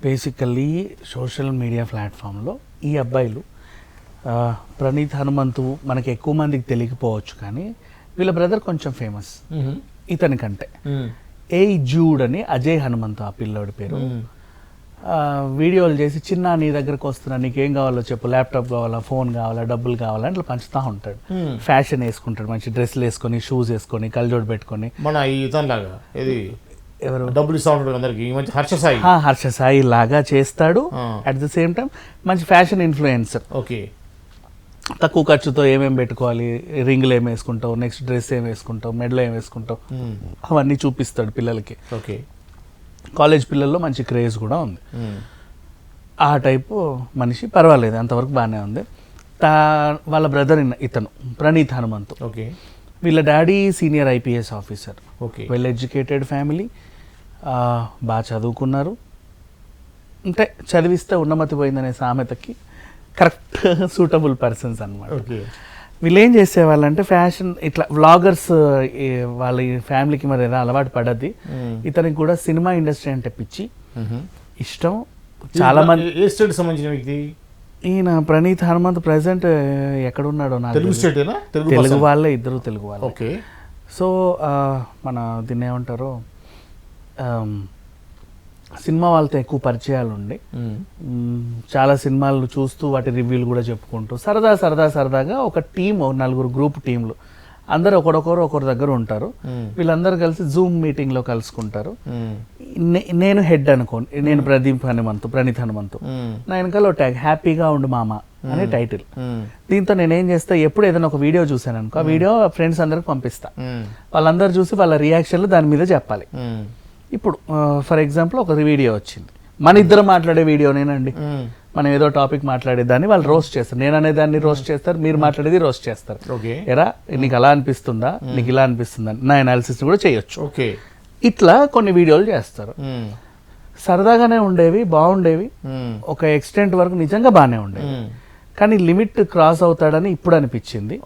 Basically social media ప్లాట్ఫామ్లో ఈ అబ్బాయిలు ప్రణీత్ హనుమంతు మనకి ఎక్కువ మందికి తెలియకపోవచ్చు, కానీ వీళ్ళ బ్రదర్ కొంచెం ఫేమస్ ఇతని కంటే. ఏ జూడ్ అని అజయ్ హనుమంతు ఆ పిల్లోడి పేరు. వీడియోలు చేసి చిన్న నీ దగ్గరకు వస్తున్నా, నీకేం కావాలో చెప్పు, ల్యాప్టాప్ కావాలా, ఫోన్ కావాలా, డబ్బులు కావాలా అట్లా పంచుతూ ఉంటాడు. ఫ్యాషన్ వేసుకుంటాడు, మంచి డ్రెస్సులు వేసుకొని, షూస్ వేసుకొని, కళ్ళజోడు పెట్టుకొని, మన ఇతనిలాగా ఇది ఎవరు డబ్బులు ఇస్తా ఉంటాడు అందరికి, మంచి హర్ష సాయి లాగా చేస్తాడు. అట్ ద సేమ్ టైం మంచి ఫ్యాషన్ ఇన్ఫ్లుయెన్సర్. ఓకే, తక్కువ ఖర్చుతో ఏమేమి పెట్టుకోవాలి, రింగులు ఏం వేసుకుంటావు, నెక్స్ట్ డ్రెస్ ఏం వేసుకుంటావు, మెడలో ఏం వేసుకుంటావు, అవన్నీ చూపిస్తాడు పిల్లలకి. ఓకే, కాలేజ్ పిల్లల్లో మంచి క్రేజ్ కూడా ఉంది. ఆ టైపు మనిషి, పర్వాలేదు, అంతవరకు బాగానే ఉంది. వాళ్ళ బ్రదర్ ఇతను ప్రణీత్ హనుమంతు. ఓకే, వీళ్ళ daddy senior IPS officer. Okay, well educated family, బాగా చదువుకున్నారు. అంటే చదివిస్తే ఉన్నమతి పోయిందనే సామెతకి కరెక్ట్ సూటబుల్ పర్సన్స్ అనమాట. ఓకే, వీళ్ళు ఏం చేసేవాళ్ళంటే ఫ్యాషన్ ఇట్లా వ్లాగర్స్, వాళ్ళ ఫ్యామిలీకి మరి ఏదో అలవాటు పడద్ది. ఇతనికి కూడా సినిమా ఇండస్ట్రీ అంటే పిచ్చి, ఇష్టం. చాలా మంది. ఏ స్టేట్ సంబంధించిన వ్యక్తి ఈయన ప్రణీత్ హనుమంత్ ప్రెసెంట్ ఎక్కడున్నాడో నాకు తెలుగు వాళ్ళే, ఇద్దరు తెలుగు వాళ్ళు. ఓకే, సో మన దీన్ని ఏమంటారు, సినిమా వాళ్ళతో ఎక్కువ పరిచయాలు ఉండి చాలా సినిమాలు చూస్తూ వాటి రివ్యూలు కూడా చెప్పుకుంటూ సరదాగా ఒక టీం, నలుగురు గ్రూప్ టీంలు, అందరు ఒకరి దగ్గర ఉంటారు. వీళ్ళందరూ కలిసి జూమ్ మీటింగ్ లో కలుసుకుంటారు. నేను హెడ్ అనుకోండి, నేను ప్రణీత్ హనుమంతు, నా వెనకాల ట్యాగ్ హ్యాపీగా ఉండు మామ అనే టైటిల్. దీంతో నేనేం చేస్తా, ఎప్పుడు ఏదైనా ఒక వీడియో చూసాను అనుకో, ఆ వీడియో ఫ్రెండ్స్ అందరికి పంపిస్తా. వాళ్ళందరూ చూసి వాళ్ళ రియాక్షన్లు దాని మీద చెప్పాలి. ఇప్పుడు ఫర్ ఎగ్జాంపుల్ ఒక వీడియో వచ్చింది, మన ఇద్దరు మాట్లాడే వీడియోనేనండి. మనం ఏదో టాపిక్ మాట్లాడేదాన్ని వాళ్ళు రోస్ట్ చేస్తారు, నేను అనేదాన్ని రోస్ట్ చేస్తారు, మీరు మాట్లాడేది రోస్ట్ చేస్తారు. ఎరా నీకు అలా అనిపిస్తుందా, నీకు ఇలా అనిపిస్తుందా, నా అనాలిసిస్ కూడా చేయొచ్చు. ఇట్లా కొన్ని వీడియోలు చేస్తారు. సరదాగానే ఉండేవి, బాగుండేవి, ఒక ఎక్స్టెంట్ వరకు నిజంగా బాగానే ఉండేవి. కానీ లిమిట్ క్రాస్ అవుతాడని ఇప్పుడు అనిపించింది.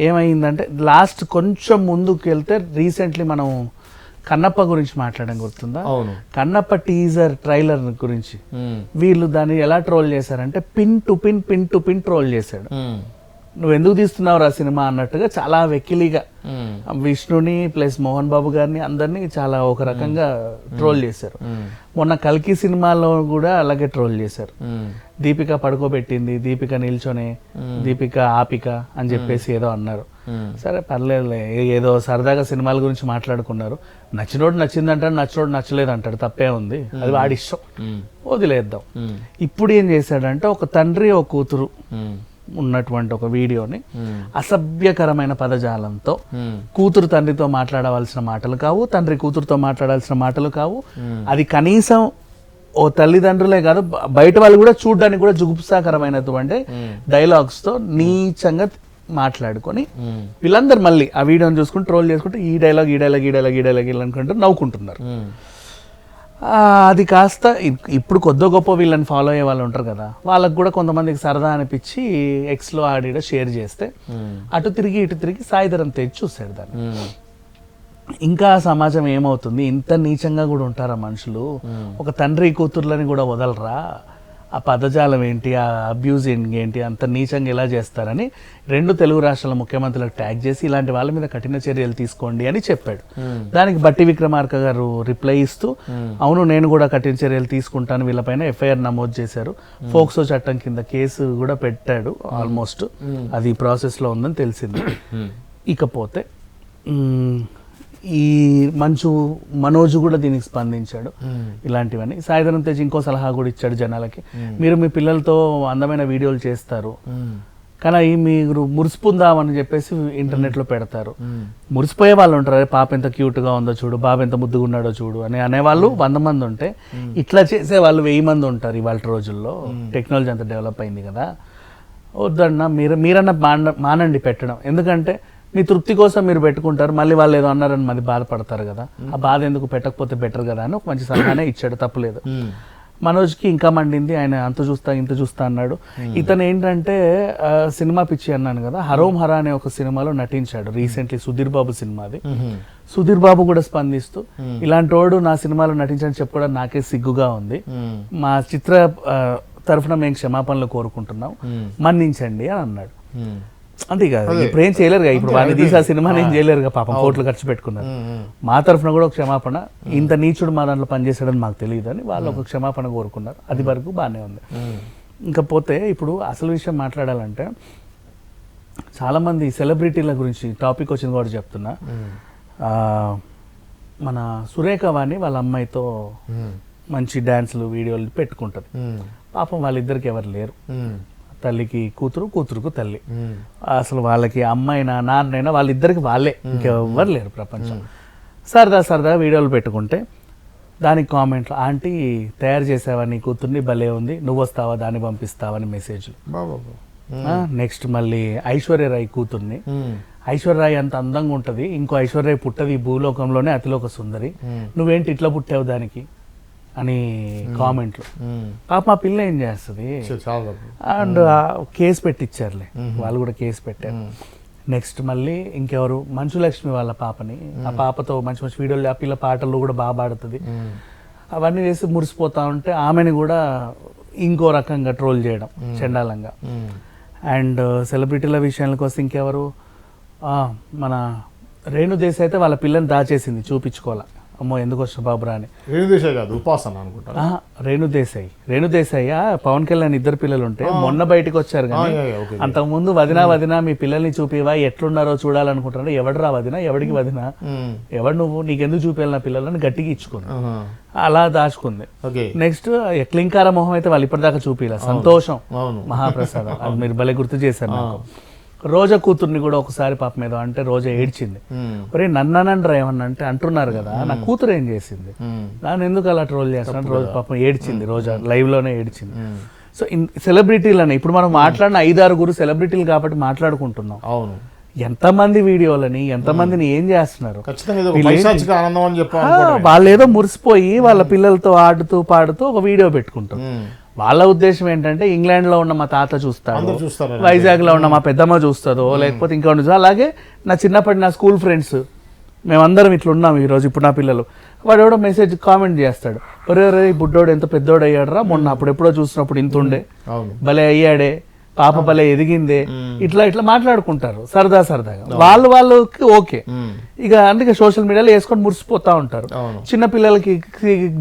ఏమైందంటే లాస్ట్ కొంచెం ముందుకు వెళ్తే, రీసెంట్లీ మనం కన్నప్ప గురించి మాట్లాడడం గుర్తుందా? కన్నప్ప టీజర్ ట్రైలర్ గురించి వీళ్ళు దాన్ని ఎలా ట్రోల్ చేశారంటే, పిన్ టు పిన్ ట్రోల్ చేశాడు. నువ్వు ఎందుకు తీస్తున్నావు రా సినిమా అన్నట్టుగా చాలా వెకిలిగా విష్ణుని ప్లస్ మోహన్ బాబు గారిని అందరినీ చాలా ఒక రకంగా ట్రోల్ చేశారు. మొన్న కల్కి సినిమాలో కూడా అలాగే ట్రోల్ చేశారు. దీపిక పడుకోబెట్టింది, దీపిక నిల్చొని, దీపిక ఆపిక అని చెప్పేసి ఏదో అన్నారు. సరే పర్లేదులే, ఏదో సరదాగా సినిమాల గురించి మాట్లాడుకున్నారు. నచ్చినోడు నచ్చిందంటాడు, నచ్చినోడు నచ్చలేదు అంటాడు, తప్పే ఉంది, అది వాడి ఇష్టం, వదిలేద్దాం. ఇప్పుడు ఏం చేశాడంటే, ఒక తండ్రి ఒక కూతురు ఉన్నటువంటి ఒక వీడియోని అసభ్యకరమైన పదజాలంతో, కూతురు తండ్రితో మాట్లాడవలసిన మాటలు కావు, తండ్రి కూతురుతో మాట్లాడాల్సిన మాటలు కావు, అది కనీసం ఓ తల్లిదండ్రులే కాదు బయట వాళ్ళు కూడా చూడడానికి కూడా జుగుప్సాకరమైనటువంటి డైలాగ్స్ తో నీచంగా మాట్లాడుకొని వీళ్ళందరూ మళ్ళీ ఆ వీడియోని చూసుకుని ట్రోల్ చేసుకుంటూ ఈ డైలాగ్ అనుకుంటూ నవ్వుకుంటున్నారు. అది కాస్త ఇప్పుడు కొద్ది గొప్ప వీళ్ళని ఫాలో అయ్యే వాళ్ళు ఉంటారు కదా, వాళ్ళకు కూడా కొంతమందికి సరదా అనిపించి ఎక్స్లో ఆడిడ షేర్ చేస్తే అటు తిరిగి ఇటు తిరిగి సాయిధరం తేజ్ చూసాడు దాన్ని. ఇంకా సమాజం ఏమవుతుంది, ఇంత నీచంగా కూడా ఉంటారా మనుషులు, ఒక తండ్రి కూతుర్లని కూడా వదలరా, ఆ పదజాలం ఏంటి, ఆ అబ్యూజింగ్ ఏంటి, అంత నీచంగా ఎలా చేస్తారని 2 తెలుగు రాష్ట్రాల ముఖ్యమంత్రులకు ట్యాగ్ చేసి ఇలాంటి వాళ్ళ మీద కఠిన చర్యలు తీసుకోండి అని చెప్పాడు. దానికి బట్టి విక్రమార్క గారు రిప్లై ఇస్తూ, అవును నేను కూడా కఠిన చర్యలు తీసుకుంటాను, వీళ్ళపైన ఎఫ్ఐఆర్ నమోదు చేశారు, ఫోక్సో చట్టం కింద కేసు కూడా పెట్టాడు, ఆల్మోస్ట్ అది ప్రాసెస్ లో ఉందని తెలిసింది. ఇకపోతే ఈ మనోజ్ కూడా దీనికి స్పందించాడు. ఇలాంటివన్నీ సాయిధరం తేజ్ ఇంకో సలహా కూడా ఇచ్చాడు జనాలకి, మీరు మీ పిల్లలతో అందమైన వీడియోలు చేస్తారు కానీ మీరు మురిసిపుందామని చెప్పేసి ఇంటర్నెట్ లో పెడతారు, మురిసిపోయే వాళ్ళు ఉంటారు, పాప ఎంత క్యూట్ గా ఉందో చూడు, బాబు ఎంత ముద్దుగా ఉన్నాడో చూడు అని అనేవాళ్ళు 100 మంది ఉంటే, ఇట్లా చేసే వాళ్ళు 1000 మంది ఉంటారు ఇవాళ రోజుల్లో. టెక్నాలజీ అంత డెవలప్ అయింది కదా, వద్దన్నా మీరన్నా మానండి పెట్టడం, ఎందుకంటే మీ తృప్తి కోసం మీరు పెట్టుకుంటారు, మళ్ళీ వాళ్ళు ఏదో అన్నారని మళ్ళీ బాధపడతారు కదా, ఆ బాధ ఎందుకు, పెట్టకపోతే బెటర్ కదా అని ఒక మంచి సలహానే ఇచ్చాడు, తప్పులేదు. మనోజ్కి ఇంకా మండింది, ఆయన అంత చూస్తా ఇంత చూస్తా అన్నాడు. ఇతను ఏంటంటే సినిమా పిచ్చి అన్నాను కదా, హరోం హరా అనే ఒక సినిమాలో నటించాడు రీసెంట్లీ, సుధీర్ బాబు సినిమాది. సుధీర్ బాబు కూడా స్పందిస్తూ ఇలాంటి వాడు నా సినిమాలో నటించని చెప్పుకోవడం నాకే సిగ్గుగా ఉంది, మా చిత్ర తరఫున మేము క్షమాపణలు కోరుకుంటున్నాం, మన్నించండి అని అన్నాడు. అంటే ఇక ఇప్పుడు ఏం చేయలేరుగా, ఇప్పుడు వాడిని తీసి ఆ సినిమాని ఏం చేయలేరుగా, పాపం కోట్లు ఖర్చు పెట్టుకున్నారు. మా తరఫున కూడా ఒక క్షమాపణ, ఇంత నీచుడు మా దాంట్లో పనిచేసాడని మాకు తెలియదు అని వాళ్ళు ఒక క్షమాపణ కోరుకున్నారు. అది వరకు బాగానే ఉంది. ఇంకా పోతే ఇప్పుడు అసలు విషయం మాట్లాడాలంటే చాలామంది సెలబ్రిటీల గురించి టాపిక్ వచ్చింది కూడా చెప్తున్నా. మన సురేఖ వాణి వాళ్ళ అమ్మాయితో మంచి డ్యాన్సులు వీడియోలు పెట్టుకుంటుంది. పాపం వాళ్ళిద్దరికి ఎవరు లేరు, తల్లికి కూతురు, కూతురుకు తల్లి. అసలు వాళ్ళకి అమ్మాయినా నాన్నైనా వాళ్ళిద్దరికి వాళ్ళే, ఇంకెవ్వరు లేరు ప్రపంచం. సరదా సరదా వీడియోలు పెట్టుకుంటే దానికి కామెంట్లు, ఆంటీ తయారు చేసావా నీ కూతుర్ని, భలే ఉంది, నువ్వు వస్తావా దాన్ని పంపిస్తావని మెసేజ్లు. నెక్స్ట్ మళ్ళీ ఐశ్వర్యరాయ్ కూతుర్ని, ఐశ్వర్యరాయ్ అంత అందంగా ఉంటది, ఇంకో ఐశ్వర్యరాయ్ పుట్టది ఈ భూలోకంలోనే అతిలోక సుందరి, నువ్వేంటి ఇట్లా పుట్టావు దానికి అని కామెంట్లు. పాప మా పిల్ల ఏం చేస్తుంది, అండ్ కేసు పెట్టించారులే, వాళ్ళు కూడా కేసు పెట్టారు. నెక్స్ట్ మళ్ళీ ఇంకెవరు, మంచు లక్ష్మి వాళ్ళ పాపని, ఆ పాపతో మంచి మంచి వీడియోలు, ఆ పిల్ల పాటలు కూడా బాగా పాడుతుంది, అవన్నీ చేసి మురిసిపోతా ఉంటే ఆమెని కూడా ఇంకో రకంగా ట్రోల్ చేయడం చండాలంగా. అండ్ సెలబ్రిటీల విషయానికి వస్తే ఇంకెవరు, మన రేణు దేశాయ్ అయితే వాళ్ళ పిల్లని దాచేసింది, చూపించుకోవాలా, అమ్మో ఎందుకు వచ్చిన బాబురా అని. రేణుదేశాయ్ కాదు, ఉపాసన అనుకుంటా. రేణుదేశాయ్ పవన్ కళ్యాణ్ ఇద్దరు పిల్లలు ఉంటే మొన్న బయటకు వచ్చారు కానీ అంతకుముందు వదినా మీ పిల్లల్ని చూపివా ఎట్లున్నారో చూడాలనుకుంటున్నారు, ఎవడరా వదినా, ఎవడికి వదినా, ఎవడు నువ్వు, నీకెందుకు చూపించాలి నా పిల్లలని గట్టిగా ఇచ్చుకుంది, అలా దాచుకుంది. నెక్స్ట్ క్లింకార మొహం అయితే వాళ్ళు ఇప్పటిదాకా చూపిలా, సంతోషం మహాప్రసాదం, అది మీరు భలే గుర్తు చేశారు నాకు. రోజా కూతుర్ని కూడా ఒకసారి పాప మీద అంటే రోజా ఏడ్చింది, ఒరే నన్ననండ్రా ఏమన్నా అంటే అంటున్నారు కదా, నా కూతురు ఏం చేసింది, దాన్ని ఎందుకు అలా ట్రోల్ చేస్తాను, రోజు పాపం ఏడ్చింది, రోజా లైవ్ లోనే ఏడ్చింది. సో సెలబ్రిటీలని ఇప్పుడు మనం మాట్లాడిన 5-6 సెలబ్రిటీలు కాబట్టి మాట్లాడుకుంటున్నాం. అవును, ఎంతమంది వీడియోలని ఎంతమందిని ఏం చేస్తున్నారు, వాళ్ళు ఏదో మురిసిపోయి వాళ్ళ పిల్లలతో ఆడుతూ పాడుతూ ఒక వీడియో పెట్టుకుంటారు. వాళ్ళ ఉద్దేశం ఏంటంటే ఇంగ్లాండ్ లో ఉన్న మా తాత చూస్తాడు, వైజాగ్ లో ఉన్న మా పెద్దమ్మ చూస్తుందో, లేకపోతే ఇంకొకటి. అలాగే నా చిన్నప్పటి నా స్కూల్ ఫ్రెండ్స్ మేమందరం ఇట్లా ఉన్నాం ఈరోజు, ఇప్పుడు నా పిల్లలు, వాడు ఎవడో మెసేజ్ కామెంట్ చేస్తాడు, ఒరే బుడ్డోడు ఎంత పెద్దోడు అయ్యాడురా, మొన్న అప్పుడెప్పుడో చూసినప్పుడు ఇంత ఉండే, భలే అయ్యాడే, పాప భలే ఎదిగిందే, ఇట్లా ఇట్లా మాట్లాడుకుంటారు సరదాగా, వాళ్ళకి ఓకే. ఇక అందుకే సోషల్ మీడియాలో వేసుకొని మురిసిపోతా ఉంటారు. చిన్న పిల్లలకి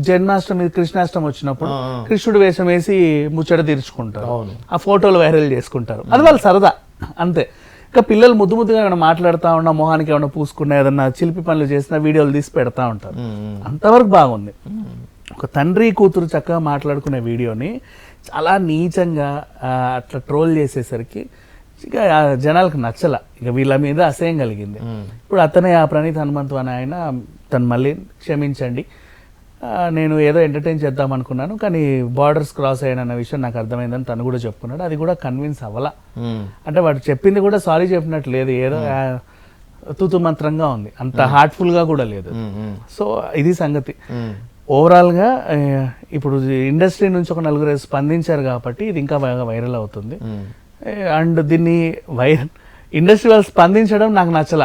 జన్మాష్టమి కృష్ణాష్టమి వచ్చినప్పుడు కృష్ణుడు వేషం వేసి ముచ్చట తీర్చుకుంటారు, ఆ ఫోటోలు వైరల్ చేసుకుంటారు, అది వాళ్ళ సరదా అంతే. ఇంకా పిల్లలు ముద్దుగా ఏమైనా మాట్లాడుతూ ఉన్నా, మొహానికి ఏమైనా పూసుకున్నా, ఏదన్నా చిలిపి పనులు చేసినా వీడియోలు తీసి పెడతా ఉంటారు, అంతవరకు బాగుంది. ఒక తండ్రి కూతురు చక్కగా మాట్లాడుకునే వీడియోని చాలా నీచంగా అట్లా ట్రోల్ చేసేసరికి ఇక జనాలకు నచ్చల, ఇక వీళ్ళ మీద అసహ్యం కలిగింది. ఇప్పుడు అతనే ఆ ప్రణీత్ హనుమంతు అని ఆయన తను మళ్ళీ క్షమించండి, నేను ఏదో ఎంటర్టైన్ చేద్దాం అనుకున్నాను కానీ బార్డర్స్ క్రాస్ అయ్యానన్న విషయం నాకు అర్థమైందని తను కూడా చెప్పుకున్నాడు. అది కూడా కన్విన్స్ అవ్వాల, అంటే వాడు చెప్పింది కూడా సారీ చెప్పినట్టు లేదు, ఏదో తుతు మంత్రంగా ఉంది, అంత హార్ట్ఫుల్ గా కూడా లేదు. సో ఇది సంగతి. ఓవరాల్ గా ఇప్పుడు ఇండస్ట్రీ నుంచి ఒక 4 స్పందించారు కాబట్టి ఇది ఇంకా బాగా వైరల్ అవుతుంది. అండ్ దీన్ని ఇండస్ట్రీ వాళ్ళు స్పందించడం నాకు నచ్చల.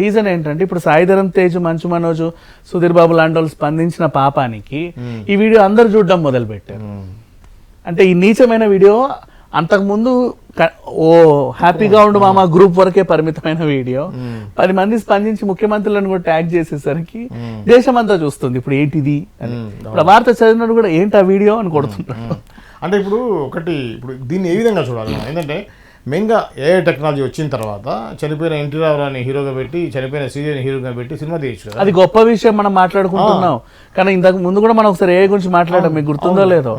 రీజన్ ఏంటంటే ఇప్పుడు సాయిధరం తేజ్, మంచు మనోజ్, సుధీర్ బాబు లాంటి వాళ్ళు స్పందించిన పాపానికి ఈ వీడియో అందరు చూడడం మొదలు పెట్టారు. అంటే ఈ నీచమైన వీడియో అంతకుముందు హ్యాపీగా ఉండు మామ గ్రూప్ వరకే పరిమితమైన వీడియో 10 మంది స్పందించి ముఖ్యమంత్రులను కూడా ట్యాగ్ చేసేసరికి దేశమంతా చూస్తుంది ఇప్పుడు ఏంటిది అని. ఇప్పుడు వార్త చదివినట్టు కూడా ఏంటి ఆ వీడియో అని కొడుతుంటారు. అంటే ఇప్పుడు దీన్ని ఏ విధంగా చూడాలి ఏంటంటే మెయిన్గా ఏఐ టెక్నాలజీ వచ్చిన తర్వాత చనిపోయిన ఎన్టీ రామారావుని హీరోగా పెట్టి, చనిపోయిన శ్రీదేవిని హీరోగా పెట్టి సినిమా తీయచ్చు కదా, అది గొప్ప విషయం మనం మాట్లాడుకుంటున్నాం. కానీ ఇంతకు ముందు కూడా మనం ఒకసారి ఏఐ గురించి మాట్లాడాం, మీకు గుర్తుందో లేదో.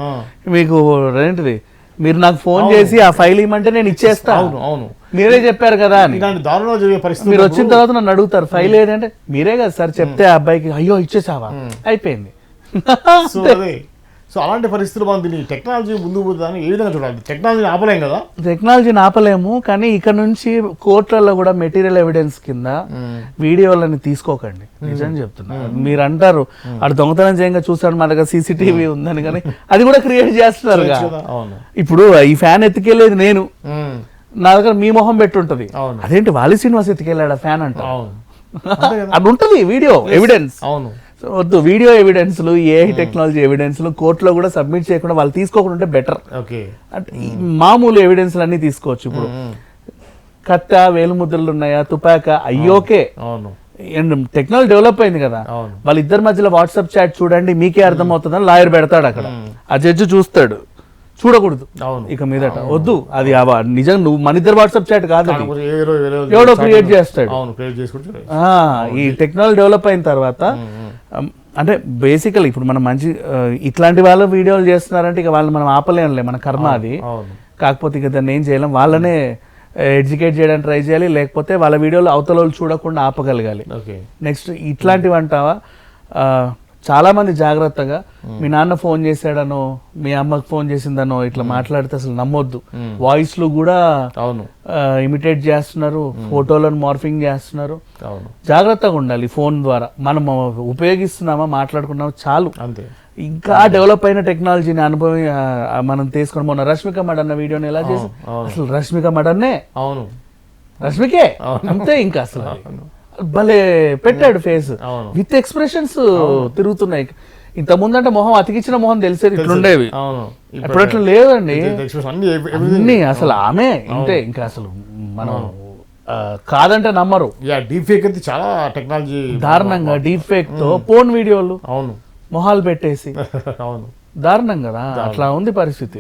మీకు ఏంటిది, మీరు నాకు ఫోన్ చేసి ఆ ఫైల్ ఇవ్వమంటే నేను ఇచ్చేస్తా, అవును మీరే చెప్పారు కదా అని. దారుణంగా జరిగే పరిస్థితి మీరు వచ్చిన తర్వాత నన్ను అడుగుతారు ఫైల్ ఏదంటే, మీరే కదా సార్ చెప్తే ఆ అబ్బాయికి అయ్యో ఇచ్చేసావా, అయిపోయింది. సో అలాంటి పరిస్థితులు మనం దీన్ని టెక్నాలజీ ముందుకు పోతుందని ఏ విధంగా చూడాలి? టెక్నాలజీని ఆపలేం కదా, టెక్నాలజీని ఆపలేము, కానీ ఇక్కడ నుంచి కోర్టులలో కూడా మెటీరియల్ ఎవిడెన్స్ కింద వీడియోలని తీసుకోకండి. నిజం చెప్తున్నా, మీరు అంటారు అటు దొంగతనం చేయంగా చూసాడు మా దగ్గర సీసీటీవీ ఉందని, కానీ అది కూడా క్రియేట్ చేస్తున్నారు. ఇప్పుడు ఈ ఫ్యాన్ ఎత్తుకెళ్ళేది నేను, నా దగ్గర మీ మొహం పెట్టుంటది, అదేంటి వాలి శ్రీనివాస్ ఎత్తుకెళ్ళాడు ఫ్యాన్ అంట, అది ఉంటుంది వీడియో ఎవిడెన్స్. అవును సో వద్దు, వీడియో ఎవిడెన్స్లు, ఏఐ టెక్నాలజీ ఎవిడెన్స్లు కోర్టులో కూడా సబ్మిట్ చేయకుండా వాళ్ళు తీసుకోకుండా ఉంటే బెటర్. ఓకే అంటే ఈ మామూలు ఎవిడెన్స్లు అన్నీ తీసుకోవచ్చు. ఇప్పుడు కత్త, వేలు ముద్రలు ఉన్నాయా, తుపాక, అయ్యోకే. అవును టెక్నాలజీ డెవలప్ అయింది కదా, అవును వాళ్ళిద్దరి మధ్యలో వాట్సాప్ చాట్ చూడండి మీకే అర్థమవుతుందని లాయర్ పెడతాడు అక్కడ, ఆ జడ్జి చూస్తాడు, చూడకూడదు అవును ఇక మీదట. వద్దు, అది నిజంగా నువ్వు మన ఇద్దరు వాట్సాప్ చాట్ కాదు, అది ఎవడో ఎవడో క్రియేట్ చేస్తాడు. అవును క్రియేట్ చేసుకుంటే ఈ టెక్నాలజీ డెవలప్ అయిన తర్వాత అంటే బేసికల్ ఇప్పుడు మనం మంచి ఇట్లాంటి వాళ్ళు వీడియోలు చేస్తున్నారంటే ఇక వాళ్ళు మనం ఆపలేంలే, మన కర్మ అది. అవును కాకపోతే ఇక దాన్ని ఏం చేయలేం, వాళ్ళనే ఎడ్యుకేట్ చేయడానికి ట్రై చేయాలి, లేకపోతే వాళ్ళ వీడియోలు అవతల వాళ్ళు చూడకుండా ఆపగలగాలి. ఓకే నెక్స్ట్ ఇట్లాంటివి అంటావా, చాలా మంది జాగ్రత్తగా మీ నాన్న ఫోన్ చేశాడనో మీ అమ్మకి ఫోన్ చేసిందనో ఇట్లా మాట్లాడితే అసలు నమ్మొద్దు. వాయిస్లు కూడా అవును ఇమిటేట్ చేస్తున్నారు, ఫోటోలను మార్ఫింగ్ చేస్తున్నారు. అవును జాగ్రత్తగా ఉండాలి. ఫోన్ ద్వారా మనం ఉపయోగిస్తున్నామా, మాట్లాడుకున్నామా చాలు. అంతే. ఇంకా డెవలప్ అయిన టెక్నాలజీని అనుభవం మనం తీసుకుని మొన్న రష్మిక మడన్న వీడియోని ఎలా చేసి అసలు రష్మిక మడన్నే అవును రష్మికే అంతే. ఇంకా అసలు భలే పెట్టాడు ఫేస్ అవును విత్ ఎక్స్ప్రెషన్స్ తిరుగుతున్నాయి. ఇంత ముందంటే మొహం అతికిచ్చిన మొహం తెలిసేది ఇట్లుండేవి, అవును ఇప్పుడు అట్లా లేదండి. అన్ని అన్ని అసలు ఆమె ఇంతే. ఇంకా అసలు మనం కాదంటే నమ్మరు. డీప్ ఫేక్ అయితే చాలా టెక్నాలజీ దారుణంగా డీప్ ఫేక్ తో పోన్ వీడియోలు అవును మొహాలు పెట్టేసి అవును దారుణం కదా, అట్లా ఉంది పరిస్థితి.